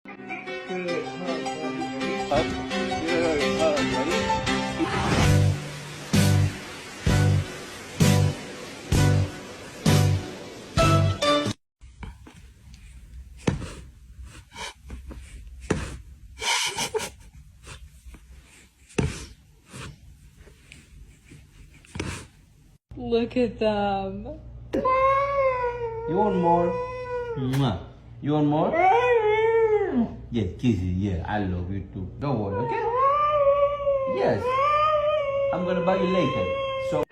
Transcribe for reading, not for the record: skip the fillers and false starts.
Good hug, buddy. Ready? Good hug, ready? Look at them. You want more? Mwah. You want more? Yeah, kisses. Yeah, I love you too. Don't worry, okay? Yes. I'm gonna buy you later. So.